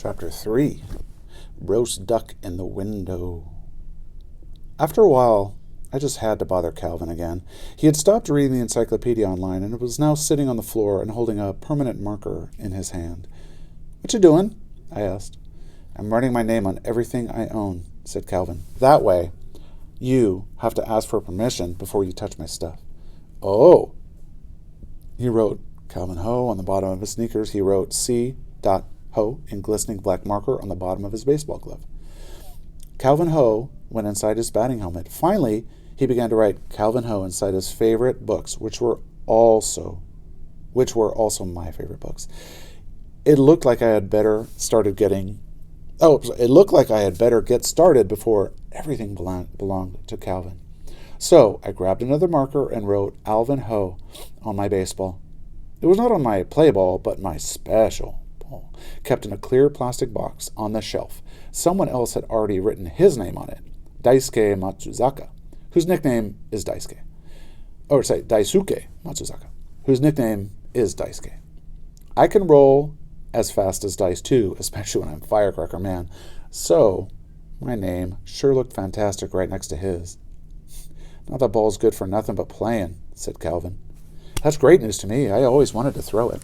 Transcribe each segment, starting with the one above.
Chapter 3. Roast Duck in the Window. After a while, I just had to bother Calvin again. He had stopped reading the encyclopedia online and was now sitting on the floor and holding a permanent marker in his hand. "What you doing?" I asked. "I'm writing my name on everything I own," said Calvin. "That way, you have to ask for permission before you touch my stuff." "Oh." He wrote Calvin Ho on the bottom of his sneakers. He wrote C. Ho in glistening black marker on the bottom of his baseball glove. Calvin Ho went inside his batting helmet. Finally, he began to write Calvin Ho inside his favorite books, which were also my favorite books. It looked like I had better get started before everything belonged to Calvin. So I grabbed another marker and wrote Alvin Ho on my baseball. It was not on my play ball, but my special ball, kept in a clear plastic box on the shelf. Someone else had already written his name on it, Daisuke Matsuzaka, whose nickname is Daisuke. Daisuke Matsuzaka, whose nickname is Daisuke. I can roll as fast as dice too, especially when I'm Firecracker Man. So my name sure looked fantastic right next to his. "Not that ball's good for nothing but playing," said Calvin. "That's great news to me. I always wanted to throw it."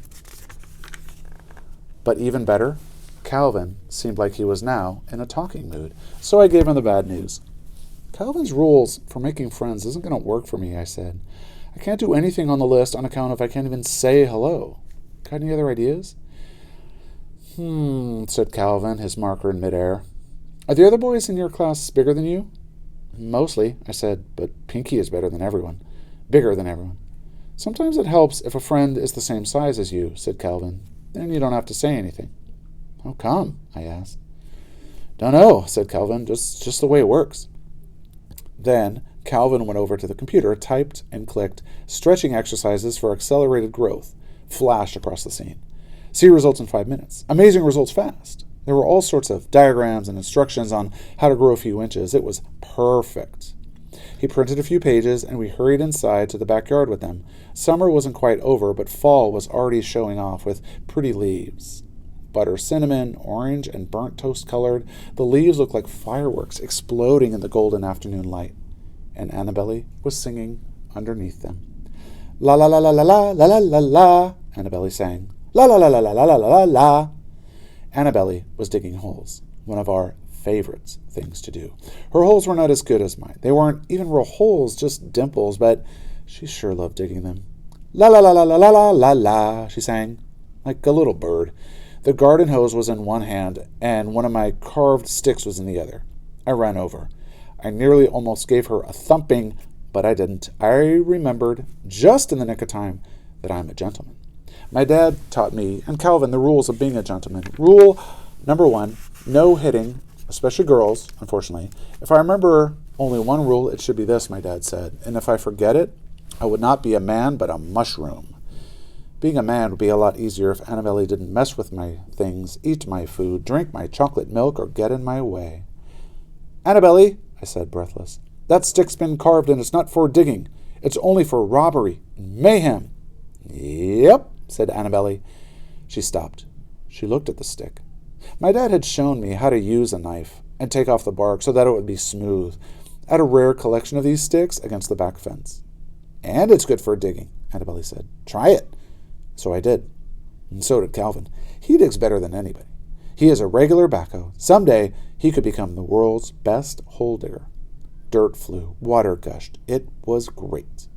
But even better, Calvin seemed like he was now in a talking mood, so I gave him the bad news. "Calvin's rules for making friends isn't going to work for me," I said. "I can't do anything on the list on account of I can't even say hello. Got any other ideas?" Said Calvin, his marker in midair. "Are the other boys in your class bigger than you?" "Mostly," I said, "but Pinky is bigger than everyone. "Sometimes it helps if a friend is the same size as you," said Calvin. "Then you don't have to say anything." "How come?" I asked. "Dunno," said Calvin, just the way it works." Then Calvin went over to the computer, typed and clicked stretching exercises for accelerated growth, flashed across the scene. "See results in 5 minutes. Amazing results fast." There were all sorts of diagrams and instructions on how to grow a few inches. It was perfect. He printed a few pages, and we hurried inside to the backyard with them. Summer wasn't quite over, but fall was already showing off with pretty leaves. Butter cinnamon, orange, and burnt toast colored, the leaves looked like fireworks exploding in the golden afternoon light. And Annabelle was singing underneath them. "La la la la la la la la la la," Annabelle sang. "La la la la la la la la la." Annabelle was digging holes, one of our favorite things to do. Her holes were not as good as mine. They weren't even real holes, just dimples, but she sure loved digging them. "La la la la la la la la la," she sang, like a little bird. The garden hose was in one hand, and one of my carved sticks was in the other. I ran over. I nearly almost gave her a thumping, but I didn't. I remembered, just in the nick of time, that I'm a gentleman. My dad taught me and Calvin the rules of being a gentleman. Rule number 1, no hitting, especially girls, unfortunately. If I remember only one rule, it should be this, my dad said. And if I forget it, I would not be a man, but a mushroom. Being a man would be a lot easier if Annabelle didn't mess with my things, eat my food, drink my chocolate milk, or get in my way. "Annabelle," I said, breathless, "that stick's been carved and it's not for digging. It's only for robbery and mayhem." "Yep," said Annabelle. She stopped. She looked at the stick. My dad had shown me how to use a knife and take off the bark so that it would be smooth. I had a rare collection of these sticks against the back fence. "And it's good for digging," Annabelle said. "Try it." So I did. And so did Calvin. He digs better than anybody. He is a regular backhoe. Someday he could become the world's best hole digger. Dirt flew. Water gushed. It was great.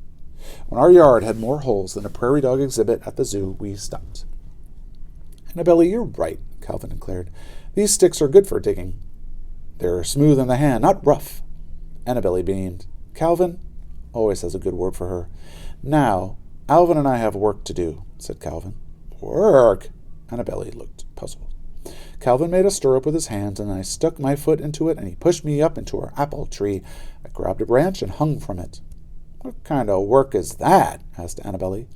When our yard had more holes than a prairie dog exhibit at the zoo, we stopped. "Annabelle, you're right," Calvin declared. "These sticks are good for digging. They're smooth in the hand, not rough." Annabelle beamed. "Calvin always has a good word for her." "Now, Alvin and I have work to do," said Calvin. "Work?" Annabelle looked puzzled. Calvin made a stirrup with his hands, and I stuck my foot into it, and he pushed me up into our apple tree. I grabbed a branch and hung from it. "What kind of work is that?" asked Annabelle.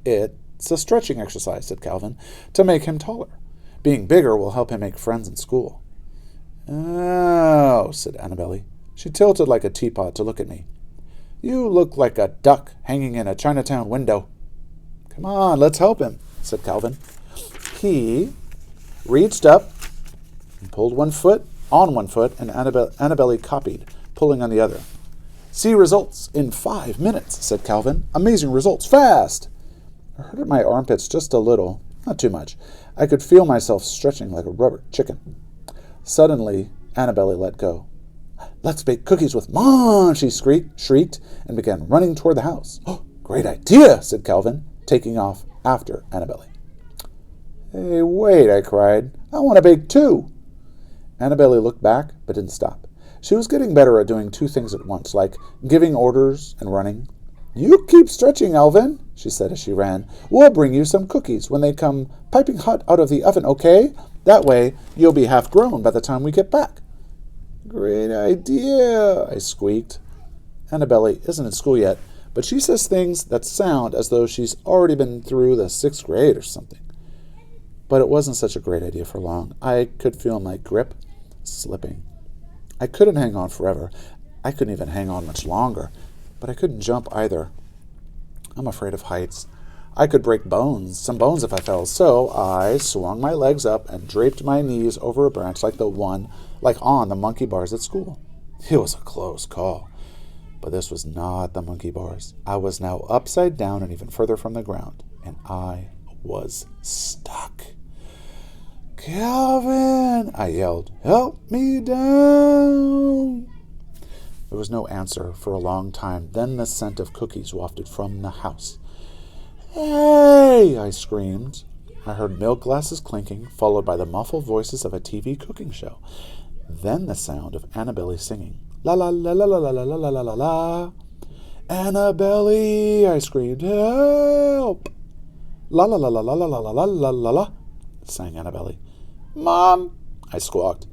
"It's a stretching exercise," said Calvin, "to make him taller. Being bigger will help him make friends in school." "Oh," said Annabelle. She tilted like a teapot to look at me. "You look like a duck hanging in a Chinatown window." "Come on, let's help him," said Calvin. He reached up He pulled on one foot, and Annabelle copied, pulling on the other. See results in 5 minutes, said Calvin. Amazing results, fast! I hurt my armpits just a little, not too much. I could feel myself stretching like a rubber chicken. Suddenly, Annabelle let go. Let's bake cookies with Mom, she shrieked, and began running toward the house. Oh, great idea, said Calvin, taking off after Annabelle. Hey, wait, I cried. I want to bake too. Annabelle looked back, but didn't stop. She was getting better at doing 2 things at once, like giving orders and running. You keep stretching, Alvin, she said as she ran. We'll bring you some cookies when they come piping hot out of the oven, okay? That way, you'll be half grown by the time we get back. Great idea, I squeaked. Annabelle isn't in school yet, but she says things that sound as though she's already been through the 6th grade or something. But it wasn't such a great idea for long. I could feel my grip slipping. I couldn't hang on forever. I couldn't even hang on much longer. But I couldn't jump either. I'm afraid of heights. I could break some bones if I fell, so I swung my legs up and draped my knees over a branch like on the monkey bars at school. It was a close call. But this was not the monkey bars. I was now upside down and even further from the ground, and I was stuck. Calvin, I yelled, help me down. There was no answer for a long time. Then the scent of cookies wafted from the house. Hey, I screamed. I heard milk glasses clinking, followed by the muffled voices of a TV cooking show. Then the sound of Annabelle singing. La la la la la la la la la la la. Annabelle, I screamed, help. La la la la la la la la la la la, sang Annabelle. Mom, I squawked.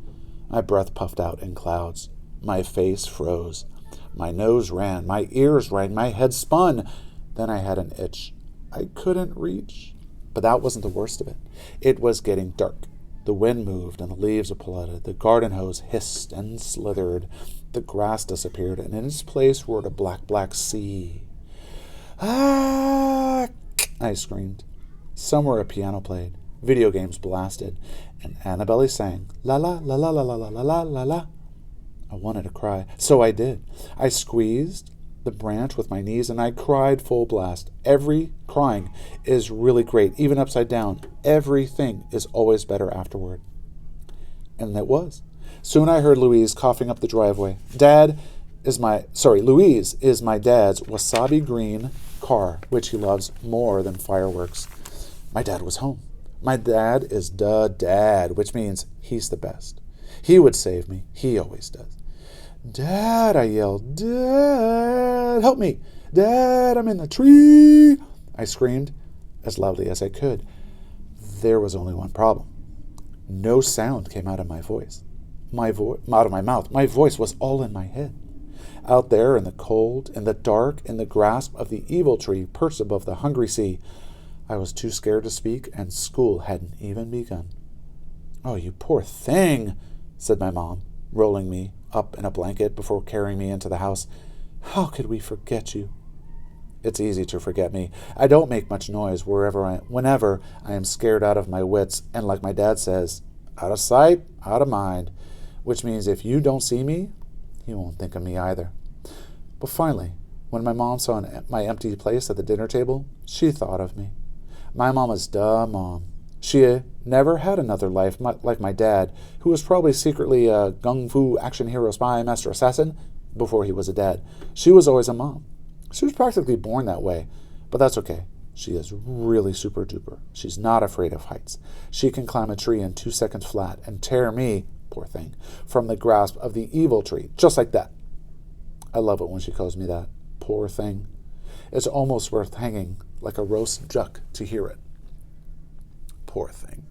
My breath puffed out in clouds. My face froze. My nose ran. My ears rang. My head spun. Then I had an itch. I couldn't reach. But that wasn't the worst of it. It was getting dark. The wind moved and the leaves applauded. The garden hose hissed and slithered. The grass disappeared, and in its place roared a black, black sea. Ah! I screamed. Somewhere a piano played. Video games blasted, and Annabelle sang, la la la la la la la la la la. I wanted to cry, so I did. I squeezed the branch with my knees, and I cried full blast. Every crying is really great, even upside down. Everything is always better afterward. And it was. Soon I heard Louise coughing up the driveway. Louise is my dad's wasabi green car, which he loves more than fireworks. My dad was home. My dad is the dad, which means he's the best. He would save me. He always does. Dad, I yelled. Dad, help me. Dad, I'm in the tree. I screamed as loudly as I could. There was only one problem. No sound came out of my voice. Out of my mouth. My voice was all in my head. Out there in the cold, in the dark, in the grasp of the evil tree perched above the hungry sea, I was too scared to speak, and school hadn't even begun. Oh, you poor thing, said my mom, rolling me up in a blanket before carrying me into the house. How could we forget you? It's easy to forget me. I don't make much noise whenever I am scared out of my wits, and like my dad says, out of sight, out of mind, which means if you don't see me, you won't think of me either. But finally, when my mom saw my empty place at the dinner table, she thought of me. My mom is da mom. She never had another life like my dad, who was probably secretly a gung-fu action hero spy master assassin before he was a dad. She was always a mom. She was practically born that way, but that's okay. She is really super duper. She's not afraid of heights. She can climb a tree in 2 seconds flat and tear me, poor thing, from the grasp of the evil tree, just like that. I love it when she calls me that, poor thing. It's almost worth hanging like a roast duck to hear it. Poor thing.